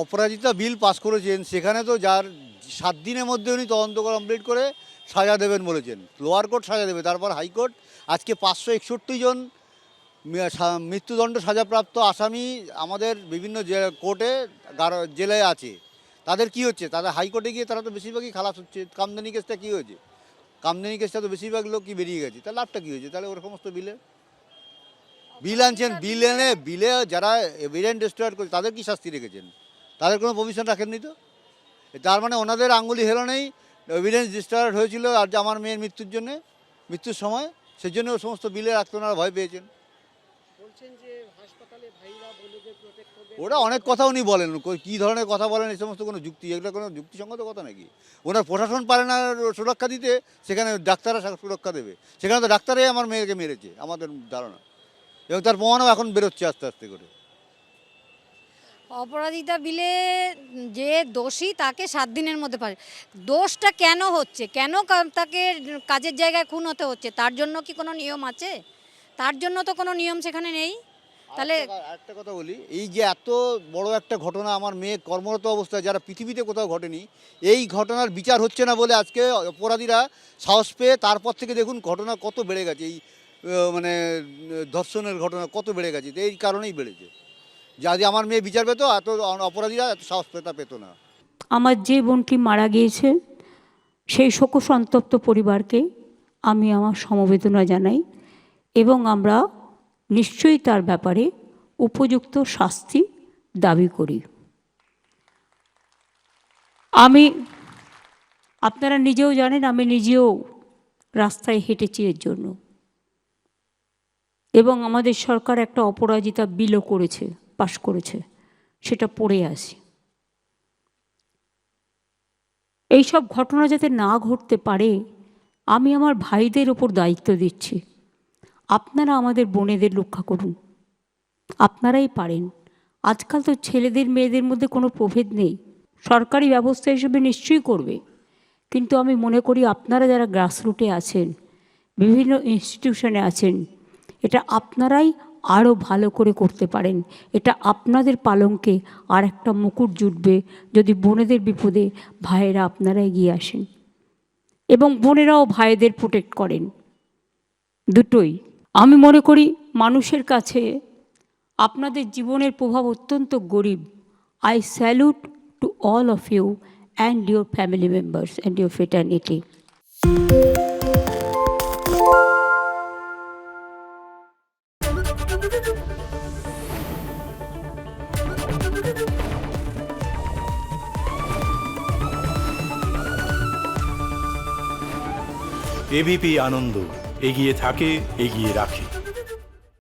অপরাজিতা bill pass করেছেন, সেখানে তো যার 7 দিনের মধ্যে উনি তদন্ত কমপ্লিট করে সাজা দেবেন বলেছেন। লোয়ার কোর্ট সাজা দেবে, তারপর হাইকোর্ট। আজকে 561 জন মৃত্যুদণ্ড সাজাপ্রাপ্ত আসামি আমাদের বিভিন্ন কোর্টে জেলায় আছে। তাদের কি হচ্ছে? তাদের হাইকোর্টে গিয়ে তারা তো বেশিরভাগই খালাস হচ্ছে। কামদানি কেসটা কী হয়েছে? কামদানি কেসটা তো বেশিরভাগ লোক কি বেরিয়ে গেছে, তার লাভটা কী হয়েছে তাহলে? ওর সমস্ত বিল আনছেন, বিলে যারা এভিডেন্স ডিস্ট্রয় করছে তাদের কি শাস্তি রেখেছেন? তাদের কোনো প্রভিশন রাখেননি তো। তার মানে ওনাদের আঙুলি হেলনেই এভিডেন্স ডিস্ট্রয় হয়েছিল আর যে আমার মেয়ের মৃত্যুর সময়, সেই জন্য ও সমস্ত বিলে রাখতে ওনারা ভয় পেয়েছেন। ওরা অনেক কথা উনি বলেন, কী ধরনের কথা বলেন এই সমস্ত কোনো যুক্তি, এগুলো কোনো যুক্তিসঙ্গত কথা নাকি? ওনার প্রশাসন পারে না সুরক্ষা দিতে, সেখানে ডাক্তাররা সুরক্ষা দেবে? সেখানে তো ডাক্তারাই আমার মেয়েকে মেরেছে আমাদের ধারণা, এবং তার প্রমাণও এখন বেরোচ্ছে আস্তে আস্তে করে। অপরাজিতা বিলে যে দোষী তাকে 7 দিনের মধ্যে পারে। দোষটা কেন হচ্ছে, কেন তাকে কাজের জায়গায় খুন হতে হচ্ছে, তার জন্য কি কোনো নিয়ম আছে? তার জন্য তো কোনো নিয়ম সেখানে নেই। তাহলে একটা কথা বলি, এই যে এত বড় একটা ঘটনা আমার মেয়ে কর্মরত অবস্থায়, যারা পৃথিবীতে কোথাও ঘটেনি, এই ঘটনার বিচার হচ্ছে না বলে আজকে অপরাধীরা সাহস পেয়ে, তারপর থেকে দেখুন ঘটনা কত বেড়ে গেছে। এই মানে ধর্ষণের ঘটনা কত বেড়ে গেছে, এই কারণেই বেড়েছে। যদি আমার মেয়ে বিচার পেত, এত অপরাধীরা এত সাহস পেত না। আমার যে বোনটি মারা গিয়েছে সেই শোকসন্তপ্ত পরিবারকে আমি আমার সমবেদনা জানাই, এবং আমরা নিশ্চয়ই তার ব্যাপারে উপযুক্ত শাস্তি দাবি করি। আপনারা নিজেও জানেন, আমি নিজেও রাস্তায় হেঁটেছি এর জন্য, এবং আমাদের সরকার একটা অপরাজিতা বিলও করেছে, পাশ করেছে, সেটা পড়ে আসি। এইসব ঘটনা যাতে না ঘটতে পারে আমি আমার ভাইদের ওপর দায়িত্ব দিচ্ছি। আপনারা আমাদের বোনেদের রক্ষা করুন, আপনারাই পারেন। আজকাল তো ছেলেদের মেয়েদের মধ্যে কোনো প্রভেদ নেই, সরকারি ব্যবস্থা হিসেবে নিশ্চয়ই করবে, কিন্তু আমি মনে করি আপনারা যারা গ্রাসরুটে আছেন, বিভিন্ন ইনস্টিটিউশনে আছেন, এটা আপনারাই আরও ভালো করে করতে পারেন। এটা আপনাদের পালঙ্কে আর একটা মুকুট জুটবে যদি বোনেদের বিপদে ভাইয়েরা আপনারা এগিয়ে আসেন, এবং বোনেরাও ভাইদের প্রোটেক্ট করেন। দুটোই আমি মনে করি মানুষের কাছে আপনাদের জীবনের প্রভাব অত্যন্ত গরিব। I salute to all of you and your family members and your fraternity. ABP Ananda, এগিয়ে থাকে, এগিয়ে রাখে।